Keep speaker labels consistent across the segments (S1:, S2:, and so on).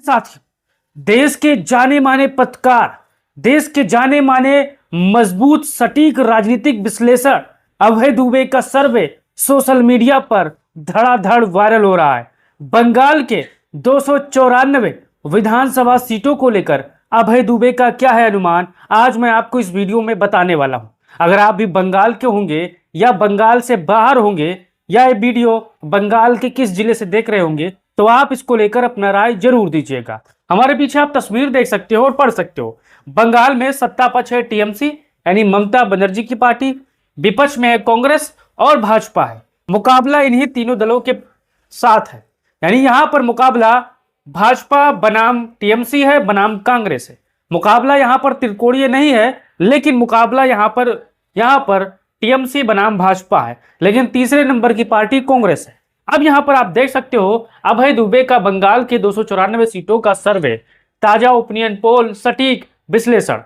S1: साथियों, देश के जाने माने पत्रकार, देश के जाने माने मजबूत सटीक राजनीतिक विश्लेषक अभय दुबे का सर्वे सोशल मीडिया पर धड़ाधड़ वायरल हो रहा है। बंगाल के 294 विधानसभा सीटों को लेकर अभय दुबे का क्या है अनुमान, आज मैं आपको इस वीडियो में बताने वाला हूं। अगर आप भी बंगाल के होंगे या बंगाल से बाहर होंगे या ये वीडियो बंगाल के किस जिले से देख रहे होंगे तो आप इसको लेकर अपना राय जरूर दीजिएगा। हमारे पीछे आप तस्वीर देख सकते हो और पढ़ सकते हो। बंगाल में सत्ता पक्ष है टीएमसी यानी ममता बनर्जी की पार्टी, विपक्ष में है कांग्रेस और भाजपा है। मुकाबला इन्हीं तीनों दलों के साथ है, यानी यहां पर मुकाबला भाजपा बनाम टीएमसी है बनाम कांग्रेस है। मुकाबला यहां पर त्रिकोणीय नहीं है, लेकिन मुकाबला यहां पर टीएमसी बनाम भाजपा है, लेकिन तीसरे नंबर की पार्टी कांग्रेस है। अब यहां पर आप देख सकते हो अभय दुबे का बंगाल के 294 सीटों का सर्वे, ताजा ओपिनियन पोल, सटीक विश्लेषण,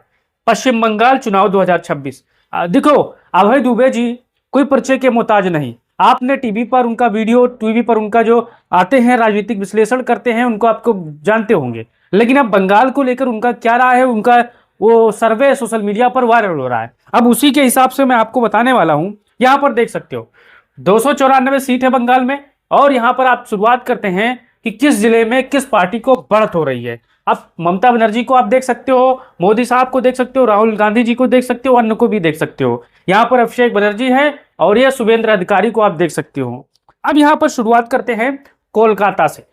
S1: पश्चिम बंगाल चुनाव 2026। देखो, अभय दुबे जी कोई परिचय के मोहताज नहीं। आपने टीवी पर उनका जो आते हैं राजनीतिक विश्लेषण करते हैं उनको आपको जानते होंगे, लेकिन अब बंगाल को लेकर उनका क्या राय है, उनका वो सर्वे सोशल मीडिया पर वायरल हो रहा है। अब उसी के हिसाब से मैं आपको बताने वाला हूं। यहां पर देख सकते हो 294 सीट है बंगाल में, और यहां पर आप शुरुआत करते हैं कि किस जिले में किस पार्टी को बढ़त हो रही है। अब ममता बनर्जी को आप देख सकते हो, मोदी साहब को देख सकते हो, राहुल गांधी जी को देख सकते हो, अन्य को भी देख सकते हो। यहां पर अभिषेक बनर्जी है और यह शुभेंद्र अधिकारी को आप देख सकते हो। अब यहां पर शुरुआत करते हैं कोलकाता से।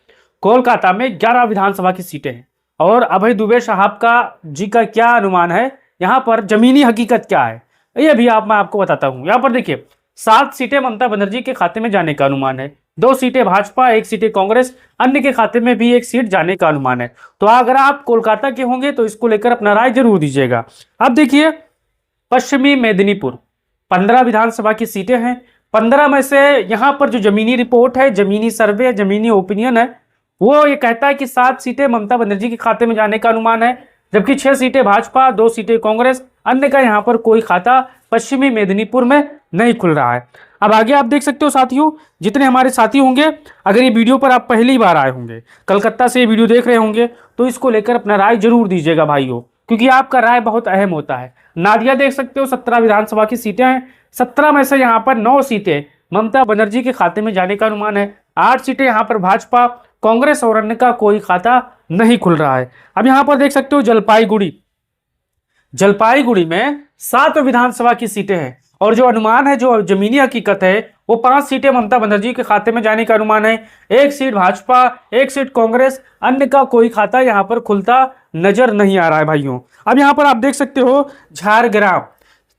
S1: कोलकाता में 11 विधानसभा की सीटें हैं और अभय दुबे साहब जी का क्या अनुमान है, यहां पर जमीनी हकीकत क्या है, यह भी मैं आपको बताता हूं। यहां पर देखिए 7 सीटें ममता बनर्जी के खाते में जाने का अनुमान है, 2 सीटें भाजपा, 1 सीटें कांग्रेस, अन्य के खाते में भी 1 सीट जाने का अनुमान है। तो अगर आप कोलकाता के होंगे तो इसको लेकर अपना राय जरूर दीजिएगा। अब देखिए पश्चिमी मेदिनीपुर 15 विधानसभा की सीटें हैं। 15 में से यहां पर जो जमीनी रिपोर्ट है, जमीनी सर्वे, जमीनी ओपिनियन है, वो ये कहता है कि 7 सीटें ममता बनर्जी के खाते में जाने का अनुमान है, जबकि 6 सीटें भाजपा, 2 सीटें कांग्रेस, अन्य का यहां पर कोई खाता पश्चिमी मेदिनीपुर में नहीं खुल रहा है। अब आगे आप देख सकते हो साथियों, जितने हमारे साथी होंगे, अगर ये वीडियो पर आप पहली बार आए होंगे, कलकत्ता से ये वीडियो देख रहे होंगे, तो इसको लेकर अपना राय जरूर दीजिएगा भाइयों, क्योंकि आपका राय बहुत अहम होता है। नादिया देख सकते हो 17 विधानसभा की सीटें हैं, 17 में से यहाँ पर 9 सीटें ममता बनर्जी के खाते में जाने का अनुमान है, 8 सीटें यहाँ पर भाजपा, कांग्रेस और अन्य का कोई खाता नहीं खुल रहा है। अब यहाँ पर देख सकते हो जलपाईगुड़ी में 7 विधानसभा की सीटें हैं और जो अनुमान है, जो जमीनी हकीकत है, वो 5 सीटें ममता बनर्जी के खाते में जाने का अनुमान है, 1 सीट भाजपा, 1 सीट कांग्रेस, अन्य का कोई खाता यहां पर खुलता नजर नहीं आ रहा है भाइयों। अब यहां पर आप देख सकते हो झारग्राम,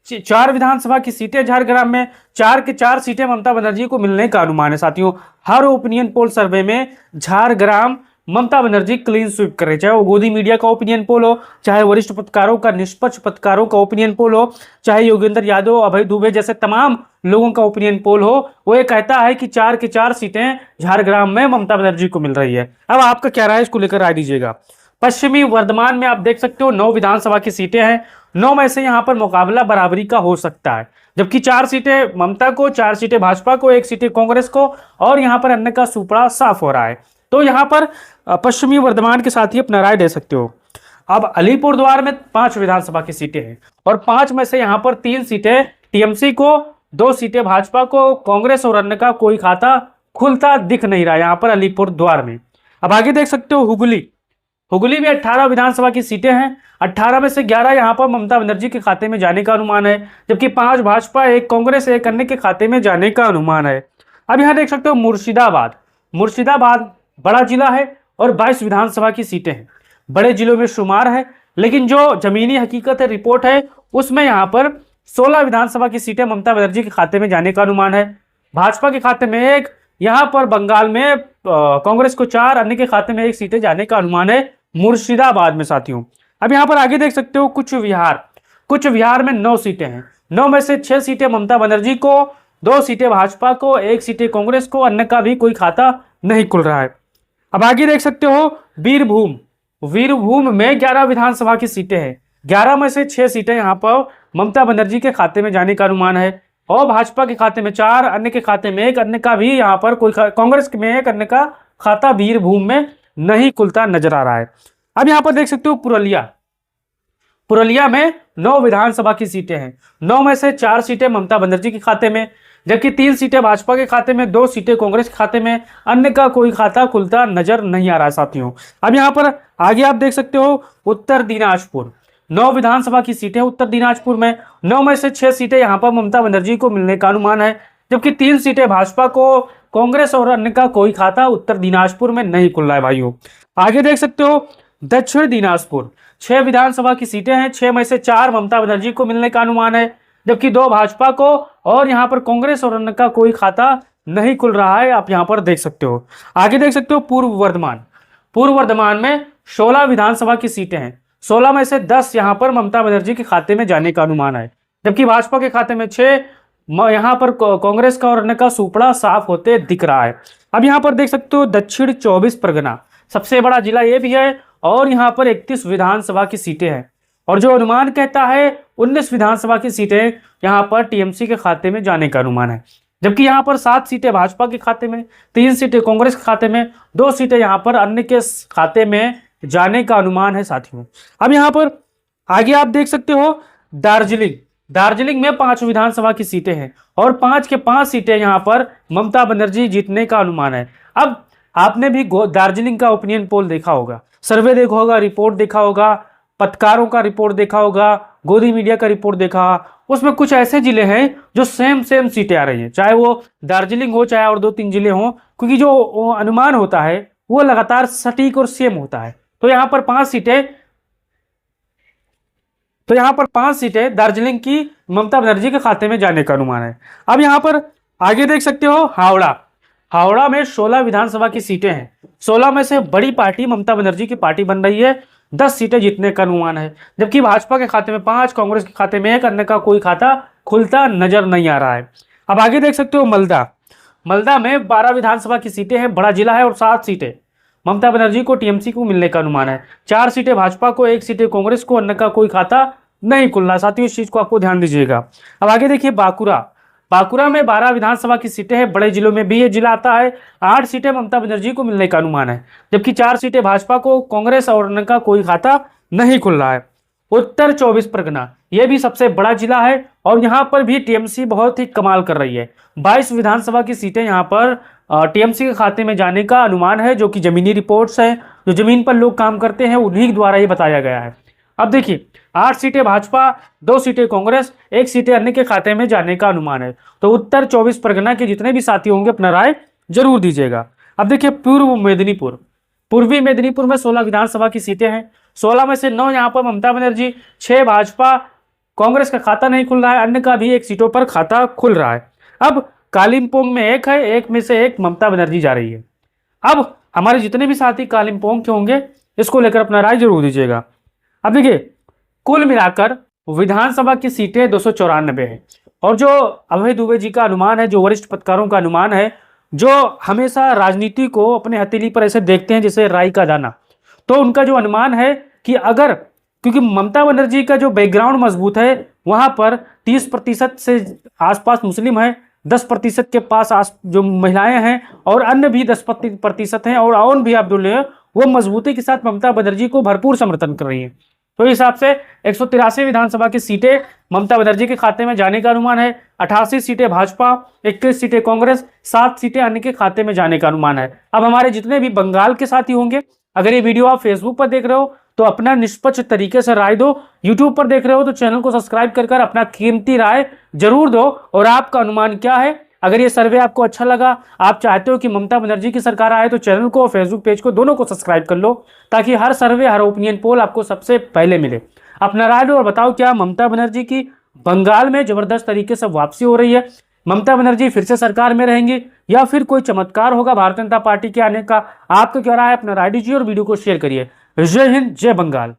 S1: 4 विधानसभा की सीटें झारग्राम में, 4 के 4 सीटें ममता बनर्जी को मिलने का अनुमान है। साथियों, हर ओपिनियन पोल सर्वे में झारग्राम ममता बनर्जी क्लीन स्वीप कर रहे, चाहे वो गोदी मीडिया का ओपिनियन पोल हो, चाहे वरिष्ठ पत्रकारों का, निष्पक्ष पत्रकारों का ओपिनियन पोल हो, चाहे योगेंद्र यादव, अभय दुबे जैसे तमाम लोगों का ओपिनियन पोल हो, वो ये कहता है कि 4 के 4 सीटें झारग्राम में ममता बनर्जी को मिल रही है। अब आपका क्या राय है, इसको लेकर राय दीजिएगा। पश्चिमी वर्धमान में आप देख सकते हो 9 विधानसभा की सीटें हैं, 9 में से यहाँ पर मुकाबला बराबरी का हो सकता है, जबकि 4 सीटें ममता को, 4 सीटें भाजपा को, 1 सीटें कांग्रेस को, और यहाँ पर अन्य का सुपड़ा साफ हो रहा है। तो यहाँ पर पश्चिमी वर्धमान के साथ ही अपना राय दे सकते हो। अब अलीपुरद्वार में 5 विधानसभा की सीटें हैं और 5 में से यहाँ पर 3 सीटें टीएमसी को, 2 सीटें भाजपा को, कांग्रेस और अन्य का कोई खाता खुलता दिख नहीं रहा यहाँ पर अलीपुरद्वार में। अब आगे देख सकते हो हुगली में 18 विधानसभा की सीटें हैं, 18 में से 11 यहाँ पर ममता बनर्जी के खाते में जाने का अनुमान है, जबकि 5 भाजपा, 1 कांग्रेस, 1 अन्य के खाते में जाने का अनुमान है। अब यहाँ देख सकते हो मुर्शिदाबाद बड़ा जिला है और 22 विधानसभा की सीटें हैं, बड़े जिलों में शुमार है, लेकिन जो जमीनी हकीकत है, रिपोर्ट है, उसमें यहाँ पर 16 विधानसभा की सीटें ममता बनर्जी के खाते में जाने का अनुमान है, भाजपा के खाते में 1, यहाँ पर बंगाल में कांग्रेस को 4, अन्य के खाते में 1 सीटें जाने का अनुमान है मुर्शिदाबाद में साथियों। अब यहाँ पर आगे देख सकते हो कुछ विहार में 9 सीटें हैं, 9 में से 6 सीटें ममता बनर्जी को, 2 सीटें भाजपा को, 1 सीटें कांग्रेस को, अन्य का भी कोई खाता नहीं खुल रहा है। अब आगे देख सकते हो वीरभूम में 11 विधानसभा की सीटें हैं, 11 में से 6 सीटें यहाँ पर ममता बनर्जी के खाते में जाने का अनुमान है और भाजपा के खाते में 4, अन्य के खाते में 1, अन्य का भी यहाँ पर कोई कांग्रेस में 1 अन्य का खाता वीरभूम में नहीं खुलता नजर आ रहा है। अब यहाँ पर देख सकते हो पुरुलिया में 9 विधानसभा की सीटें हैं। 9 में से 4 सीटें ममता बनर्जी के खाते में, जबकि 3 सीटें भाजपा के खाते में, 2 सीटें कांग्रेस के खाते में। अन्य का कोई खाता खुलता नजर नहीं आ रहा है साथियों। अब यहाँ पर आगे आप देख सकते हो उत्तर दिनाजपुर, 9 विधानसभा की सीटें उत्तर दिनाजपुर में। 9 में से 6 सीटें यहाँ पर ममता बनर्जी को मिलने का अनुमान है, जबकि 3 सीटें भाजपा को, कांग्रेस और अन्य का कोई खाता उत्तर दिनाजपुर में नहीं खुल रहा है भाइयों। आगे देख सकते हो दक्षिण दिनाजपुर, 6 विधानसभा की सीटें हैं। 6 में से 4 ममता बनर्जी को मिलने का अनुमान है, जबकि 2 भाजपा को, और यहाँ पर कांग्रेस और अन्य का कोई खाता नहीं खुल रहा है, आप यहाँ पर देख सकते हो। आगे देख सकते हो पूर्व वर्धमान में 16 विधानसभा की सीटें हैं। 16 में से 10 यहाँ पर ममता बनर्जी के खाते में जाने का अनुमान है, जबकि भाजपा के खाते में 6, यहाँ पर कांग्रेस का और अन्य का सुपड़ा साफ होते दिख रहा है। अब यहाँ पर देख सकते हो दक्षिण 24 परगना, सबसे बड़ा जिला ये भी है, और यहाँ पर 31 विधानसभा की सीटें हैं, और जो अनुमान कहता है 19 विधानसभा की सीटें यहाँ पर टीएमसी के खाते में जाने का अनुमान है, जबकि यहाँ पर 7 सीटें भाजपा के खाते में, 3 सीटें कांग्रेस के खाते में, 2 सीटें यहाँ पर अन्य के खाते में जाने का अनुमान है साथियों। अब यहाँ पर आगे आप देख सकते हो दार्जिलिंग में 5 विधानसभा की सीटें हैं, और 5 के 5 सीटें यहाँ पर ममता बनर्जी जीतने का अनुमान है। अब आपने भी दार्जिलिंग का ओपिनियन पोल देखा होगा, सर्वे देखा होगा, रिपोर्ट देखा होगा, पत्रकारों का रिपोर्ट देखा होगा, गोदी मीडिया का रिपोर्ट देखा, उसमें कुछ ऐसे जिले हैं जो सेम सीटें आ रही हैं, चाहे वो दार्जिलिंग हो चाहे और 2-3 जिले हों, क्योंकि जो अनुमान होता है वो लगातार सटीक और सेम होता है। तो यहाँ पर 5 सीटें दार्जिलिंग की ममता बनर्जी के खाते में जाने का अनुमान है। अब यहाँ पर आगे देख सकते हो हावड़ा में 16 विधानसभा की सीटें हैं। 16 में से बड़ी पार्टी ममता बनर्जी की पार्टी बन रही है, 10 सीटें जीतने का अनुमान है, जबकि भाजपा के खाते में 5, कांग्रेस के खाते में 1, अन्य का कोई खाता खुलता नजर नहीं आ रहा है। अब आगे देख सकते हो मल्दा में 12 विधानसभा की सीटें हैं, बड़ा जिला है, और 7 सीटें ममता बनर्जी को, टीएमसी को मिलने का अनुमान है। 4 सीटें भाजपा को, 1 सीटें कांग्रेस को, अन्य का कोई खाता नहीं खुल रहा। साथियों इस चीज को आपको ध्यान दीजिएगा। अब आगे देखिए बांकुरा में 12 विधानसभा की सीटें हैं, बड़े जिलों में भी ये जिला आता है। 8 सीटें ममता बनर्जी को मिलने का अनुमान है, जबकि 4 सीटें भाजपा को, कांग्रेस और अन्य का कोई खाता नहीं खुल रहा है। उत्तर 24 परगना ये भी सबसे बड़ा जिला है, और यहाँ पर भी टीएमसी बहुत ही कमाल कर रही है। 22 विधानसभा की सीटें यहाँ पर टीएमसी के खाते में जाने का अनुमान है, जो कि जमीनी रिपोर्ट्स हैं, जो जमीन पर लोग काम करते हैं उन्हीं द्वारा ये बताया गया है। अब देखिए 8 सीटें भाजपा, 2 सीटें कांग्रेस, 1 सीटें अन्य के खाते में जाने का अनुमान है। तो उत्तर 24 परगना के जितने भी साथी होंगे अपना राय जरूर दीजिएगा। अब देखिए पूर्वी मेदिनीपुर में 16 विधानसभा की सीटें हैं। 16 में से 9 यहाँ पर ममता बनर्जी, 6 भाजपा, कांग्रेस का खाता नहीं खुल रहा है, अन्य का भी 1 सीटों पर खाता खुल रहा है। अब कालिम्पोंग में 1 है, 1 में से 1 ममता बनर्जी जा रही है। अब हमारे जितने भी साथी कालिम्पोंग के होंगे इसको लेकर अपना राय जरूर दीजिएगा। अब देखिए कुल मिलाकर विधानसभा की सीटें 294 है, और जो अभय दुबे जी का अनुमान है, जो वरिष्ठ पत्रकारों का अनुमान है, जो हमेशा राजनीति को अपने हथेली पर ऐसे देखते हैं जैसे राई का दाना, तो उनका जो अनुमान है कि अगर, क्योंकि ममता बनर्जी का जो बैकग्राउंड मजबूत है, वहां पर 30% से आसपास मुस्लिम है, 10% के पास जो महिलाएं हैं, और अन्य भी 10% हैं, और भी आप जो ले वो मजबूती के साथ ममता बनर्जी को भरपूर समर्थन कर रही है। तो इस हिसाब से 183 विधानसभा की सीटें ममता बनर्जी के खाते में जाने का अनुमान है। 88 सीटें भाजपा, 21 सीटें कांग्रेस, 7 सीटें अन्य के खाते में जाने का अनुमान है। अब हमारे जितने भी बंगाल के साथी होंगे, अगर ये वीडियो आप फेसबुक पर देख रहे हो तो अपना निष्पक्ष तरीके से राय दो, यूट्यूब पर देख रहे हो तो चैनल को सब्सक्राइब कर अपना कीमती राय जरूर दो। और आपका अनुमान क्या है? अगर ये सर्वे आपको अच्छा लगा, आप चाहते हो कि ममता बनर्जी की सरकार आए, तो चैनल को और फेसबुक पेज को दोनों को सब्सक्राइब कर लो, ताकि हर सर्वे, हर ओपिनियन पोल आपको सबसे पहले मिले। अपना राय दो और बताओ, क्या ममता बनर्जी की बंगाल में जबरदस्त तरीके से वापसी हो रही है? ममता बनर्जी फिर से सरकार में रहेंगी, या फिर कोई चमत्कार होगा भारतीय जनता पार्टी के आने का? आपको क्या राय है? अपना राय दीजिए और वीडियो को शेयर करिए। जय हिंद, जय बंगाल।